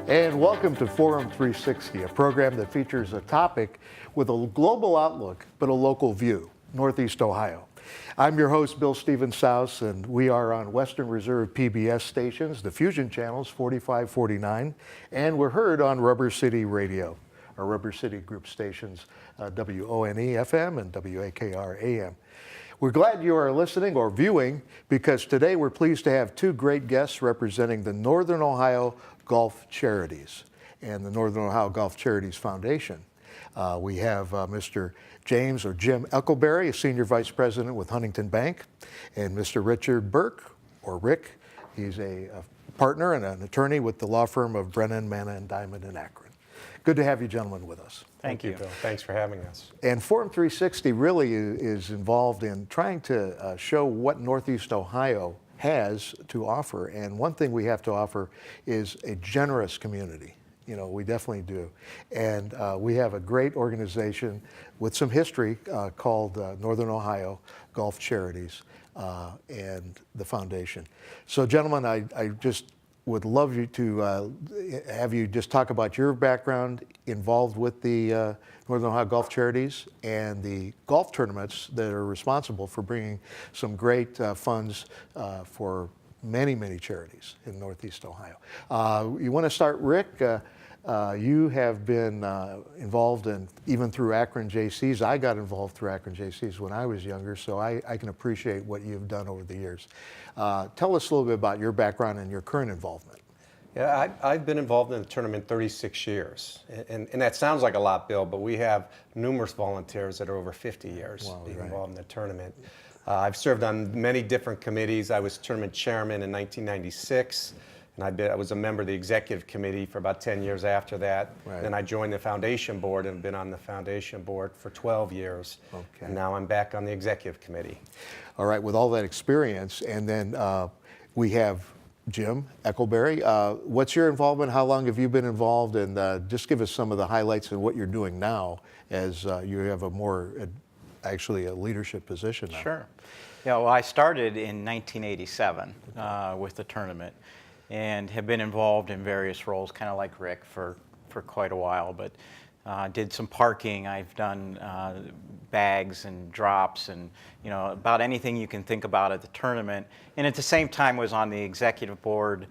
And welcome to Forum 360, a program that features a topic with a global outlook but a local view, Northeast Ohio. I'm your host, Bill Steven Saus, and we are on Western Reserve PBS stations, the Fusion channels 45, 49, and we're heard on Rubber City Radio, our Rubber City Group stations, WONE FM and WAKR AM. We're glad you are listening or viewing because today we're pleased to have two great guests representing the Morthern Ohio Golf Charities and the Morthern Ohio Golf Charities Foundation. We have Mr. James or Jim Eckelberry, a Senior Vice President with Huntington Bank, and Mr. Richard Burke, or Rick. He's a partner and an attorney with the law firm of Brennan, Manna, and Diamond in Akron. Good to have you gentlemen with us. Thank you, Bill. Thanks for having us. And Forum 360 really is involved in trying to show what Northeast Ohio has to offer. And one thing we have to offer is a generous community. You know, we definitely do. And we have a great organization with some history called Morthern Ohio Golf Charities and the foundation. So gentlemen, I just would love you to have you just talk about your background involved with the Morthern Ohio Golf Charities and the golf tournaments that are responsible for bringing some great funds for many, many charities in Northeast Ohio. You want to start, Rick? You have been involved in, even through Akron JCs. I got involved through Akron JCs when I was younger, so I can appreciate what you've done over the years. Tell us a little bit about your background and your current involvement. Yeah, I've been involved in the tournament 36 years. And that sounds like a lot, Bill, but we have numerous volunteers that are over 50 years being involved in the tournament. I've served on many different committees. I was tournament chairman in 1996. And I was a member of the executive committee for about 10 years after that. Right. Then I joined the foundation board and have been on the foundation board for 12 years. Okay. And now I'm back on the executive committee. All right, with all that experience, and then we have Jim Eckelberry. What's your involvement? How long have you been involved? And just give us some of the highlights of what you're doing now as you have a more, actually a leadership position now. Sure. Yeah, well, I started in 1987 with the tournament, and have been involved in various roles, kind of like Rick, for quite a while, but did some parking. I've done bags and drops and, you know, about anything you can think about at the tournament. And at the same time was on the executive board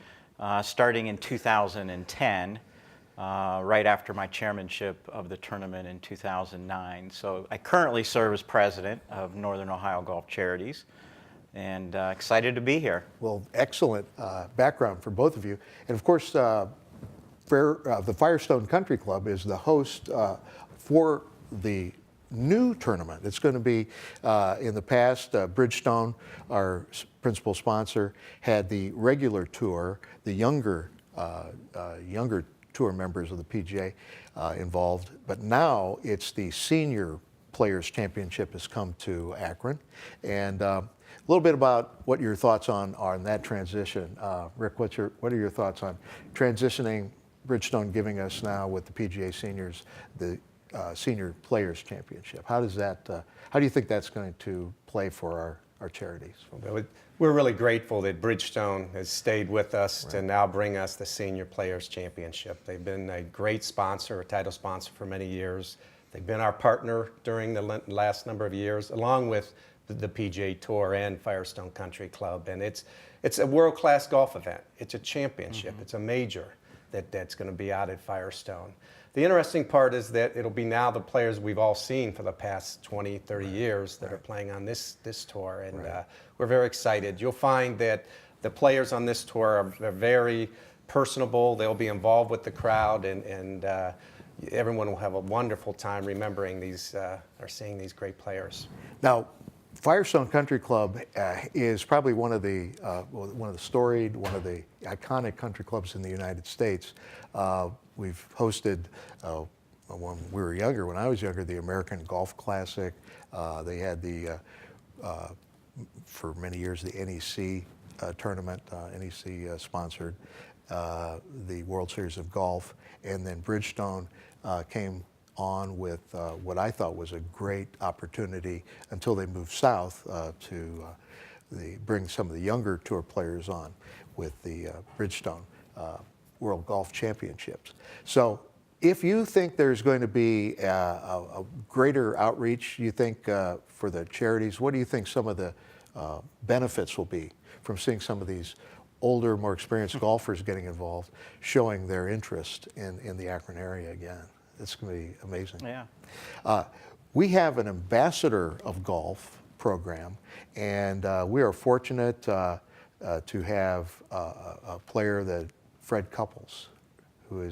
starting in 2010, right after my chairmanship of the tournament in 2009. So I currently serve as president of Morthern Ohio Golf Charities, and excited to be here. Well, excellent background for both of you. And of course, the Firestone Country Club is the host for the new tournament. It's going to be, in the past, Bridgestone, our principal sponsor, had the regular tour, the younger tour members of the PGA involved, but now it's the Senior Players Championship has come to Akron. And a little bit about what your thoughts on that transition. Rick, what are your thoughts on transitioning Bridgestone giving us now with the PGA Seniors the Senior Players Championship? How do you think that's going to play for our charities? We're really grateful that Bridgestone has stayed with us to now bring us the Senior Players Championship. They've been a great sponsor, a title sponsor for many years. They've been our partner during the last number of years, along with the PGA Tour and Firestone Country Club. And it's a world-class golf event. It's a championship. It's a major that's going to be out at Firestone. The interesting part is that it'll be now the players we've all seen for the past 20, 30 years that are playing on this tour. And we're very excited. You'll find that the players on this tour are very personable. They'll be involved with the crowd, and everyone will have a wonderful time remembering these or seeing these great players. Now, Firestone Country Club is probably one of the storied, one of the iconic country clubs in the United States. We've hosted, when we were younger, when I was younger, the American Golf Classic. They had for many years, the NEC tournament, NEC sponsored the World Series of Golf, and then Bridgestone came on with what I thought was a great opportunity until they moved south to bring some of the younger tour players on with the Bridgestone World Golf Championships. So if you think there's going to be a greater outreach, you think for the charities, what do you think some of the benefits will be from seeing some of these older, more experienced golfers getting involved, showing their interest in the Akron area again? It's going to be amazing. Yeah. We have an ambassador of golf program, and we are fortunate to have a player that Fred Couples, who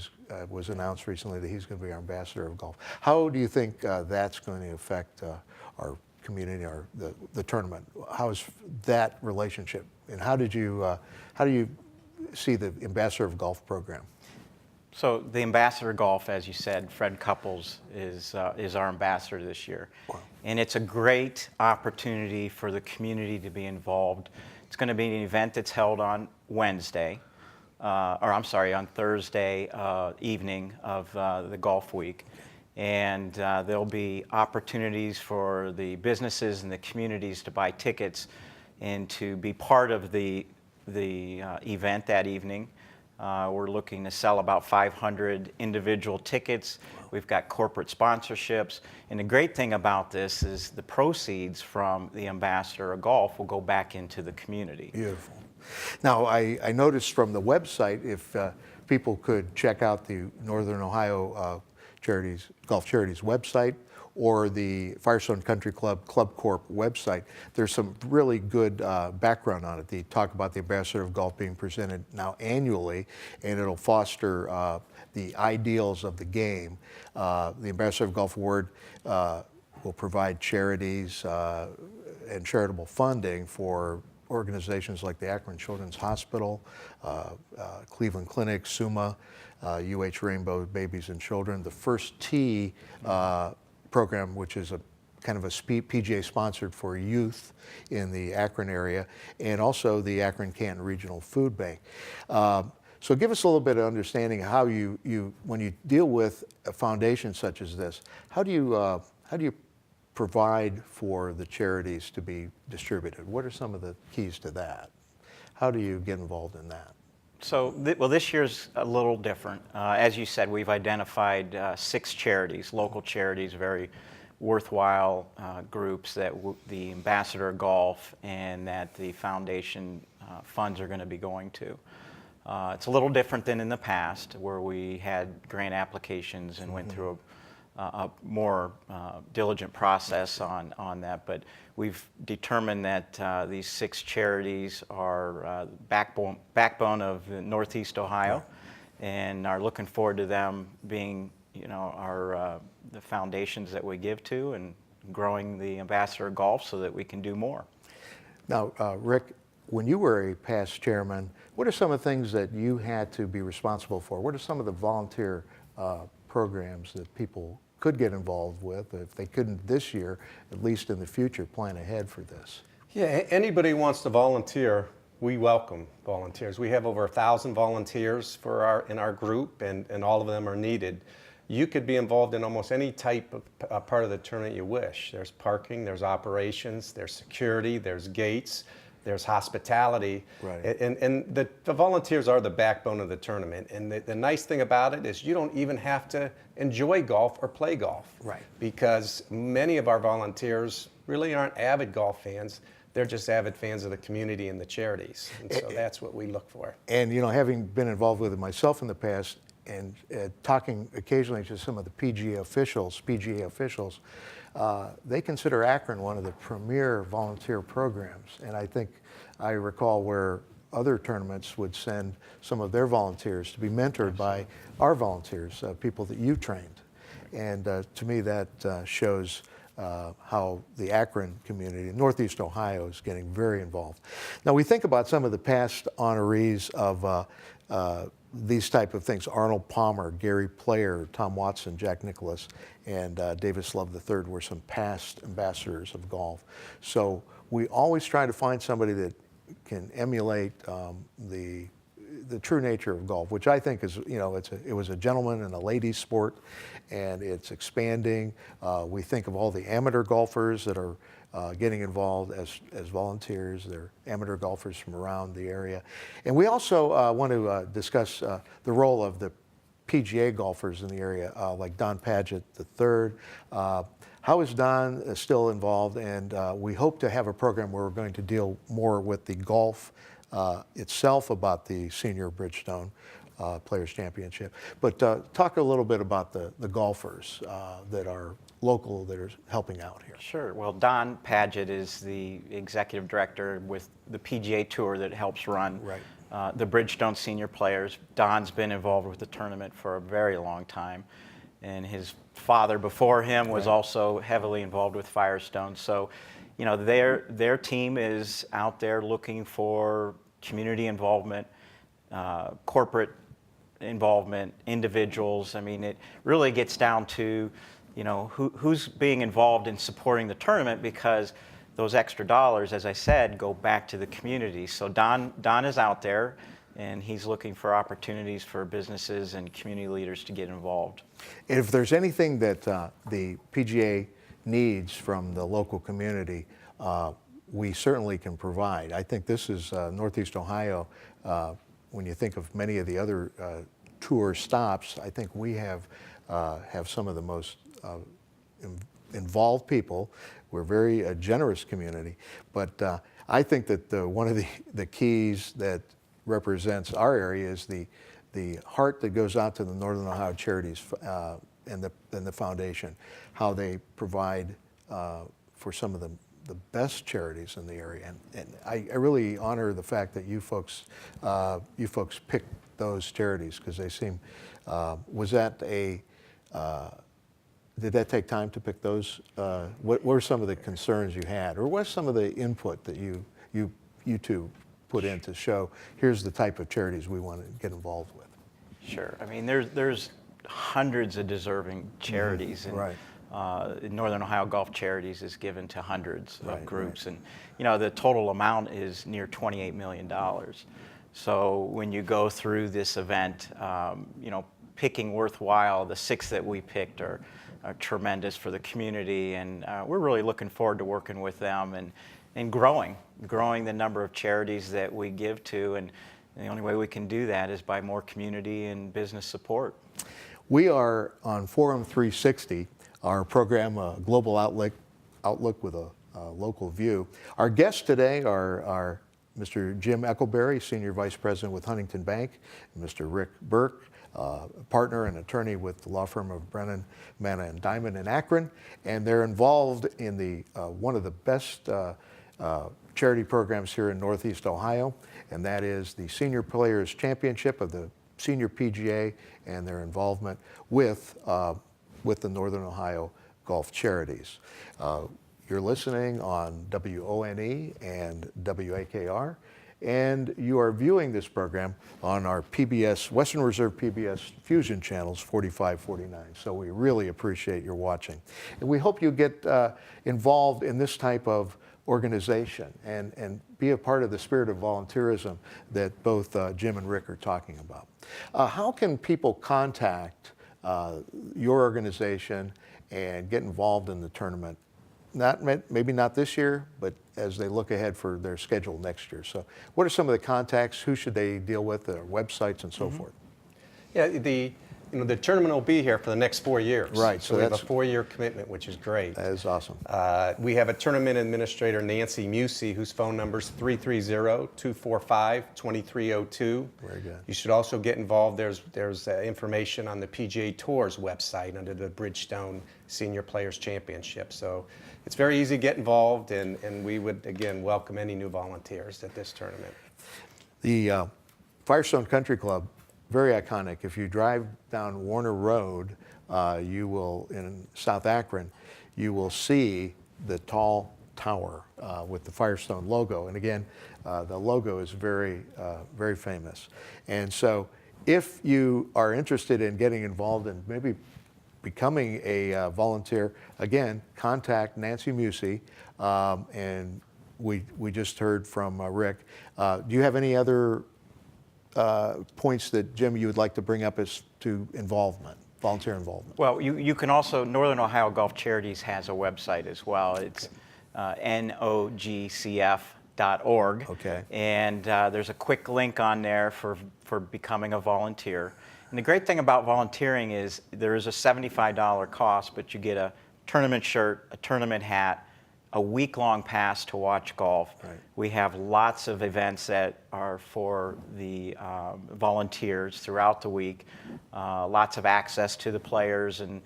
was announced recently that he's going to be our ambassador of golf. How do you think that's going to affect our community, the tournament? How is that relationship, and how do you see the ambassador of golf program? So the ambassador of golf, as you said, Fred Couples is our ambassador this year. Wow. And it's a great opportunity for the community to be involved. It's going to be an event that's held on Wednesday, on Thursday evening of the golf week. And there'll be opportunities for the businesses and the communities to buy tickets and to be part of the event that evening. We're looking to sell about 500 individual tickets. We've got corporate sponsorships. And the great thing about this is the proceeds from the Ambassador of Golf will go back into the community. Beautiful. Now, I noticed from the website, if people could check out the Northern Ohio Golf Charities website, or the Firestone Country Club Club Corp website, there's some really good background on it. They talk about the Ambassador of Golf being presented now annually, and it'll foster the ideals of the game. The Ambassador of Golf Award will provide charities and charitable funding for organizations like the Akron Children's Hospital, Cleveland Clinic, SUMA, UH Rainbow Babies and Children, the First Tee program, which is a kind of a PGA sponsored for youth in the Akron area, and also the Akron Canton Regional Food Bank. So give us a little bit of understanding how when you deal with a foundation such as this, how do you provide for the charities to be distributed? What are some of the keys to that? How do you get involved in that? So, this year's a little different. As you said, we've identified 6 charities, local charities, very worthwhile groups that the Ambassador of Golf and that the foundation funds are going to be going to. It's a little different than in the past, where we had grant applications and went through a more diligent process on that, but we've determined that these 6 charities are backbone of Northeast Ohio, and are looking forward to them being, the foundations that we give to, and growing the Ambassador of Golf so that we can do more. Now, Rick, when you were a past chairman, what are some of the things that you had to be responsible for? What are some of the volunteer programs that people could get involved with? If they couldn't this year, at least in the future, plan ahead for this. Yeah, anybody who wants to volunteer, we welcome volunteers. We have over 1,000 volunteers in our group, and all of them are needed. You could be involved in almost any type of part of the tournament you wish. There's parking, there's operations, there's security, there's gates, there's hospitality. Right. And the volunteers are the backbone of the tournament. And the nice thing about it is you don't even have to enjoy golf or play golf. Right. Because many of our volunteers really aren't avid golf fans. They're just avid fans of the community and the charities. And so that's what we look for. And, having been involved with it myself in the past, and talking occasionally to some of the PGA officials, they consider Akron one of the premier volunteer programs. And I recall where other tournaments would send some of their volunteers to be mentored by our volunteers, people that you trained. And to me, that shows how the Akron community, Northeast Ohio, is getting very involved. Now, we think about some of the past honorees of these type of things. Arnold Palmer, Gary Player, Tom Watson, Jack Nicklaus, and Davis Love III were some past ambassadors of golf. So we always try to find somebody that can emulate the true nature of golf, which I think is, it was a gentleman and a ladies sport, and it's expanding. We think of all the amateur golfers that are getting involved as volunteers. They're amateur golfers from around the area. And we also want to discuss the role of the PGA golfers in the area, like Don Padgett III. How is Don still involved? And we hope to have a program where we're going to deal more with the golf itself, about the Senior Bridgestone Players Championship. But talk a little bit about the golfers that are local, that are helping out here. Sure. Well, Don Padgett is the executive director with the PGA Tour that helps run the Bridgestone Senior Players. Don's been involved with the tournament for a very long time, and his father before him was also heavily involved with Firestone. So, their team is out there looking for community involvement, corporate involvement, individuals. I mean, it really gets down to, who's being involved in supporting the tournament, because those extra dollars, as I said, go back to the community. So Don is out there, and he's looking for opportunities for businesses and community leaders to get involved. If there's anything that the PGA needs from the local community, we certainly can provide. I think this is Northeast Ohio. When you think of many of the other tour stops, I think we have some of the most involved people. We're a very generous community, but I think that one of the keys that represents our area is the heart that goes out to the Morthern Ohio Charities and the foundation, how they provide for some of the best charities in the area, and I really honor the fact that you folks picked those charities, because they seem. Was that did that take time to pick those? What were some of the concerns you had, or what's some of the input that you two put in to show here's the type of charities we want to get involved with? Sure. I mean, there's hundreds of deserving charities, and Northern Ohio Golf Charities is given to hundreds of groups, and the total amount is near $28 million. So when you go through this event, picking worthwhile, the 6 that we picked are tremendous for the community, and we're really looking forward to working with them and growing the number of charities that we give to, and the only way we can do that is by more community and business support. We are on Forum 360, our program, Global Outlook with a local view. Our guests today are Mr. Jim Eckelberry, Senior Vice President with Huntington Bank, and Mr. Rick Burke, partner and attorney with the law firm of Brennan, Manna and Diamond in Akron, and they're involved in the one of the best charity programs here in Northeast Ohio, and that is the Senior Players Championship of the Senior PGA, and their involvement with the Northern Ohio Golf Charities. You're listening on WONE and WAKR, and you are viewing this program on our PBS, Western Reserve PBS Fusion channels 45, 49. So we really appreciate your watching. And we hope you get involved in this type of organization and be a part of the spirit of volunteerism that both Jim and Rick are talking about. How can people contact your organization and get involved in the tournament? Maybe not this year, but as they look ahead for their schedule next year. So what are some of the contacts? Who should they deal with? Their websites and so forth? Yeah, the tournament will be here for the next 4 years. Right. So we have a 4-year commitment, which is great. That is awesome. We have a tournament administrator, Nancy Musey, whose phone number is 330-245-2302. Very good. You should also get involved. There's information on the PGA Tour's website under the Bridgestone Senior Players Championship. So it's very easy to get involved, and we would, again, welcome any new volunteers at this tournament. The Firestone Country Club, very iconic. If you drive down Warner Road, you will, in South Akron, you will see the tall tower with the Firestone logo. And again, the logo is very, very famous. And so if you are interested in getting involved in maybe becoming a volunteer, again, contact Nancy Musey. And we just heard from Rick. Do you have any other points that, Jim, you would like to bring up as to involvement, volunteer involvement? Well, you can also, Northern Ohio Golf Charities has a website as well. It's nogcf.org. Okay. And there's a quick link on there for becoming a volunteer. And the great thing about volunteering is there is a $75 cost, but you get a tournament shirt, a tournament hat, a week-long pass to watch golf. Right. We have lots of events that are for the volunteers throughout the week, lots of access to the players, and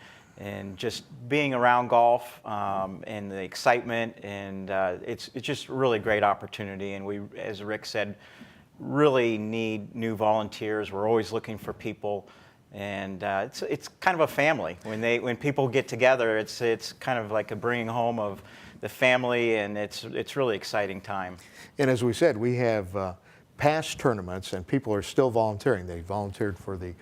just being around golf and the excitement, and it's just a really great opportunity. And we, as Rick said, really need new volunteers. We're always looking for people, and it's kind of a family. When people get together, it's kind of like a bringing home of the family, and it's really exciting time. And as we said, we have past tournaments, and people are still volunteering. They volunteered for the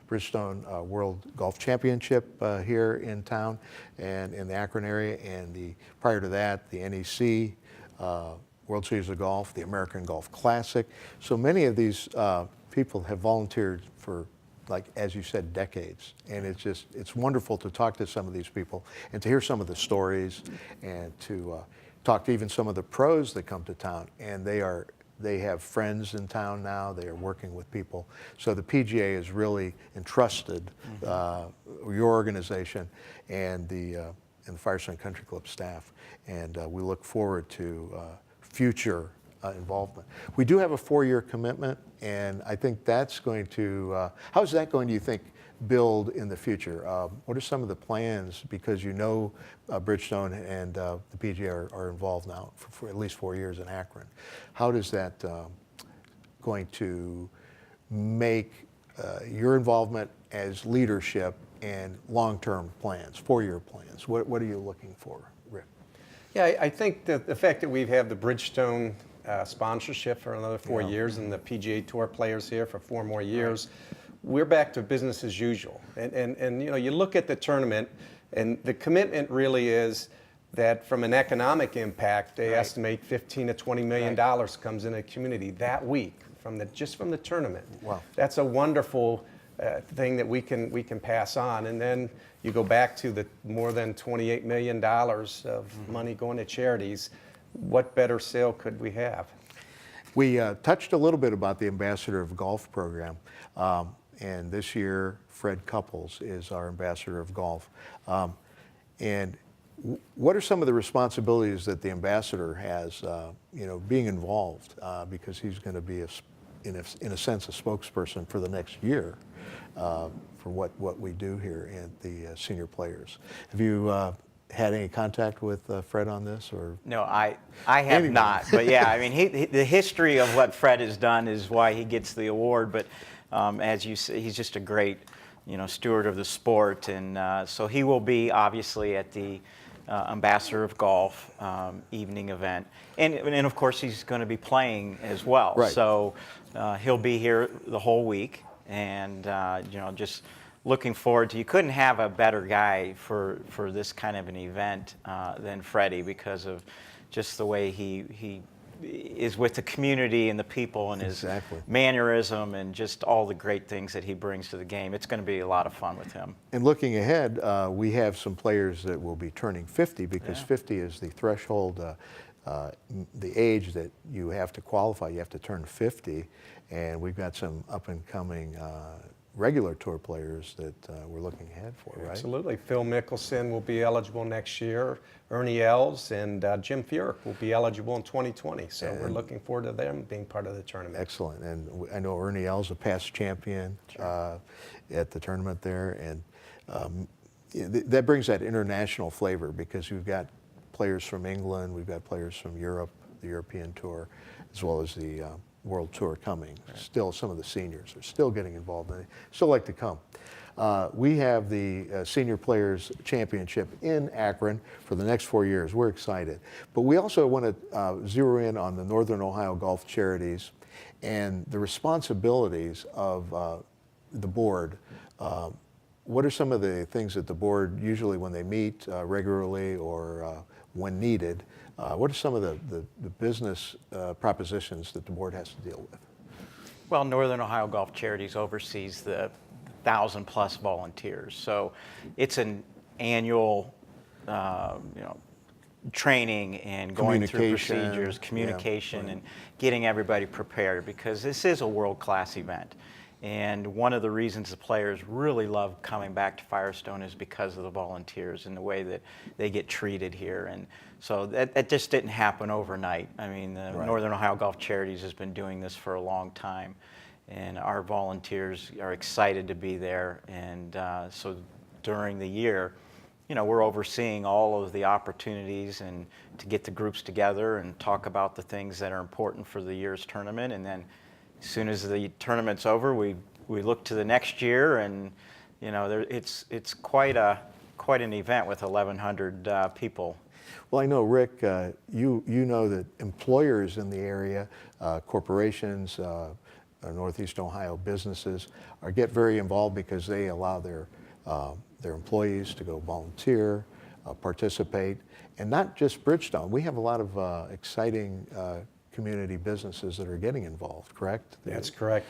Bridgestone World Golf Championship here in town and in the Akron area, and prior to that, the NEC World Series of Golf, the American Golf Classic. So many of these people have volunteered for, like, as you said, decades. And it's wonderful to talk to some of these people and to hear some of the stories, and to talk to even some of the pros that come to town. And they have friends in town now. They are working with people. So the PGA has really entrusted your organization and the Firestone Country Club staff. And we look forward to future involvement. We do have a 4-year commitment, and I think that's going to, how is that going, do you think, build in the future? What are some of the plans, because you know Bridgestone and the PGA are involved now for at least 4 years in Akron. How does that going to make your involvement as leadership and long-term plans, 4-year plans? What are you looking for, Rick? Yeah, I think that the fact that we have the Bridgestone sponsorship for another 4 years, and the PGA Tour players here for 4 more years, we're back to business as usual. And you know, you look at the tournament, and the commitment really is that from an economic impact, they estimate $15 to $20 million comes in a community that week just from the tournament. Wow. That's a wonderful thing that we can pass on. And then you go back to the more than $28 million of money going to charities. What better sale could we have? We touched a little bit about the Ambassador of Golf program, and this year Fred Couples is our Ambassador of Golf. And what are some of the responsibilities that the ambassador has, being involved, because he's going to be, in a sense, a spokesperson for the next year for what we do here at the senior players. Have you had any contact with Fred on this, or? No, I have not. But yeah, I mean, the history of what Fred has done is why he gets the award. But as you say, he's just a great, steward of the sport, and so he will be obviously at the Ambassador of Golf evening event, and of course he's going to be playing as well. Right. So he'll be here the whole week, and just looking forward to. You couldn't have a better guy for this kind of an event than Freddie, because of just the way he is with the community and the people, and his mannerism, and just all the great things that he brings to the game. It's going to be a lot of fun with him. And looking ahead, we have some players that will be turning 50, because 50 is the threshold, the age that you have to qualify. You have to turn 50, and we've got some up-and-coming regular tour players that we're looking ahead for, right? Absolutely. Phil Mickelson will be eligible next year. Ernie Els and Jim Furyk will be eligible in 2020. So we're looking forward to them being part of the tournament. Excellent. And I know Ernie Els, a past champion at the tournament there. And that brings that international flavor, because we've got players from England, we've got players from Europe, the European Tour, as well as the World Tour coming. Still, some of the seniors are still getting involved, and they still like to come. We have the Senior Players Championship in Akron for the next 4 years. We're excited. But we also want to zero in on the Northern Ohio Golf Charities and the responsibilities of the board. What are some of the things that the board, usually when they meet regularly or when needed, what are some of the business propositions that the board has to deal with? Well, Northern Ohio Golf Charities oversees the 1,000+ volunteers. So it's an annual, training and going through Communication, procedures, yeah, communication, right. and getting everybody prepared, because this is a world-class event. And one of the reasons the players really love coming back to Firestone is because of the volunteers and the way that they get treated here. And so that just didn't happen overnight. I mean, the Right. Northern Ohio Golf Charities has been doing this for a long time, and our volunteers are excited to be there. And so during the year, we're overseeing all of the opportunities and to get the groups together and talk about the things that are important for the year's tournament. And then as soon as the tournament's over, we look to the next year, and it's quite an event with 1,100 people. Well, I know, Rick, you know that employers in the area, corporations, Northeast Ohio businesses, get very involved because they allow their employees to go volunteer, participate, and not just Bridgestone. We have a lot of exciting community businesses that are getting involved, correct? That's correct.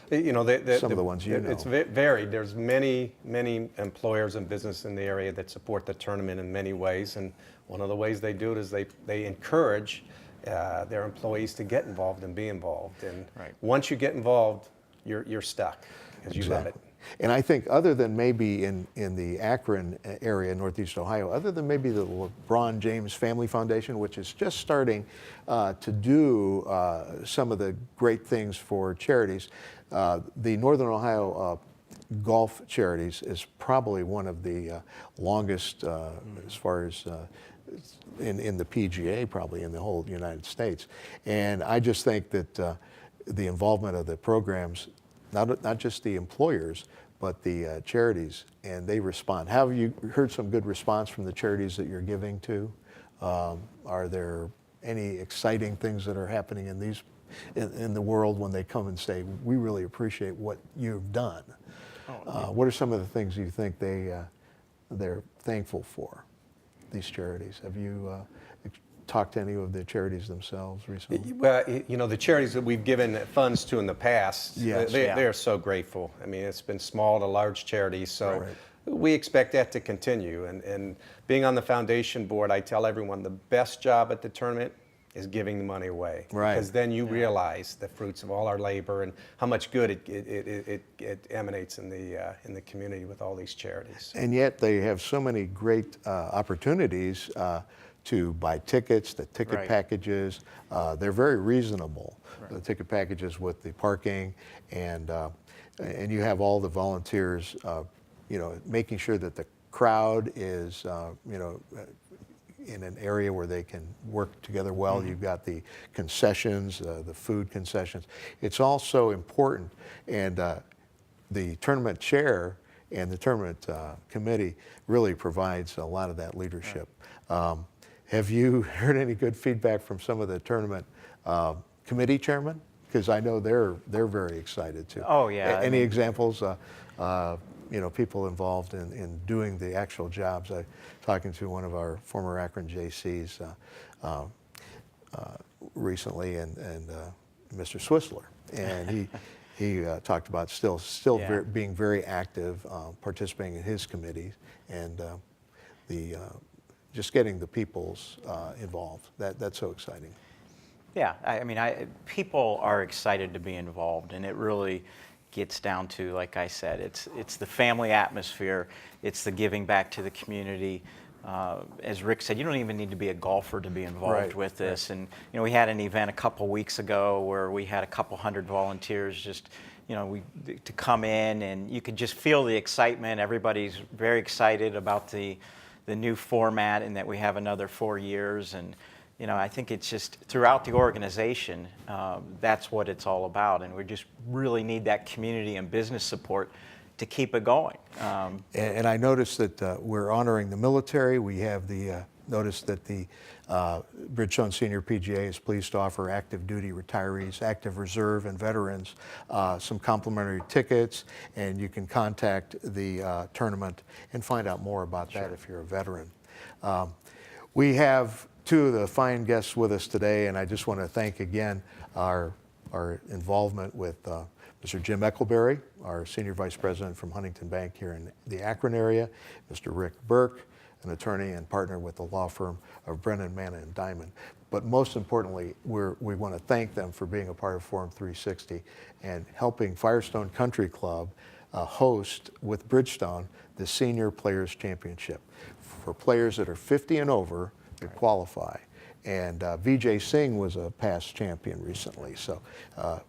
Some of the ones you know. It's varied. There's many employers and business in the area that support the tournament in many ways, and one of the ways they do it is they encourage their employees to get involved and be involved. And Right. once you get involved, you're stuck because you love it. And I think other than maybe in the Akron area, Northeast Ohio, other than maybe the LeBron James Family Foundation, which is just starting to do some of the great things for charities, the Northern Ohio Golf Charities is probably one of the longest as far as in the PGA, probably in the whole United States. And I just think that the involvement of the programs, not just the employers, but the charities, and they respond. Have you heard some good response from the charities that you're giving to? Are there any exciting things that are happening in the world when they come and say, we really appreciate what you've done? What are some of the things you think they're thankful for, these charities? Have you talked to any of the charities themselves recently? Well, the charities that we've given funds to in the past, Yes. they're so grateful. I mean, it's been small to large charities, so Right. we expect that to continue. And being on the foundation board, I tell everyone the best job at the tournament is giving the money away. Right. Because then you realize the fruits of all our labor and how much good it emanates in the community with all these charities. And yet they have so many great opportunities to buy tickets, the ticket Right. packages. They're very reasonable, the ticket packages with the parking, and you have all the volunteers, making sure that the crowd is, in an area where they can work together well. Mm-hmm. You've got the concessions, the food concessions. It's also important, and the tournament chair and the tournament committee really provides a lot of that leadership. Have you heard any good feedback from some of the tournament committee chairmen? Because I know they're very excited too. Oh, yeah. Any examples? People involved in doing the actual jobs. I talking to one of our former Akron JCs recently, and Mr. Swisler, and he talked about still Yeah. being very active, participating in his committees, and just getting the peoples involved. That's so exciting. Yeah, people are excited to be involved, and it really gets down to, like I said, it's the family atmosphere, it's the giving back to the community. As Rick said, you don't even need to be a golfer to be involved Right, with this. And we had an event a couple weeks ago where we had a couple hundred volunteers just, to come in, and you could just feel the excitement. Everybody's very excited about the new format, and that we have another 4 years. And I think it's just throughout the organization, that's what it's all about. And we just really need that community and business support to keep it going. And I noticed that we're honoring the military. We have the notice that the Bridgestone Senior PGA is pleased to offer active duty retirees, active reserve, and veterans some complimentary tickets, and you can contact the tournament and find out more about that if you're a veteran. We have two of the fine guests with us today, and I just want to thank again our our involvement with Mr. Jim Eckelberry, our Senior Vice President from Huntington Bank here in the Akron area, Mr. Richard Burke, an attorney and partner with the law firm of Brennan, Manna, and Diamond. But most importantly, we want to thank them for being a part of Forum 360 and helping Firestone Country Club host with Bridgestone the Senior Players Championship for players that are 50 and over that qualify. And Vijay Singh was a past champion recently. So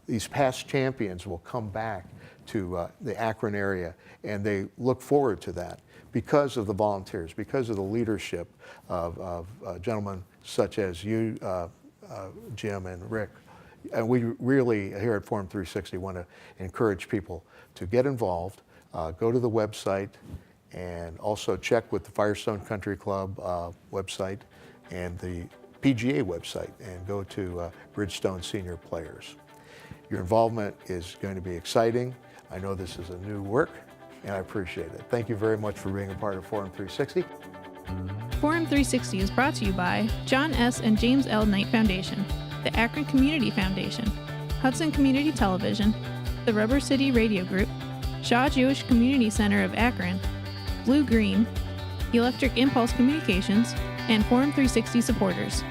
these past champions will come back to the Akron area, and they look forward to that because of the volunteers, because of the leadership of gentlemen such as you, Jim and Rick. And we really, here at Forum 360, want to encourage people to get involved, go to the website, and also check with the Firestone Country Club website and the PGA website, and go to Bridgestone Senior Players. Your involvement is going to be exciting. I know this is a new work, and I appreciate it. Thank you very much for being a part of Forum 360. Forum 360 is brought to you by John S. and James L. Knight Foundation, the Akron Community Foundation, Hudson Community Television, the Rubber City Radio Group, Shaw Jewish Community Center of Akron, Blue Green, Electric Impulse Communications, and Forum 360 supporters.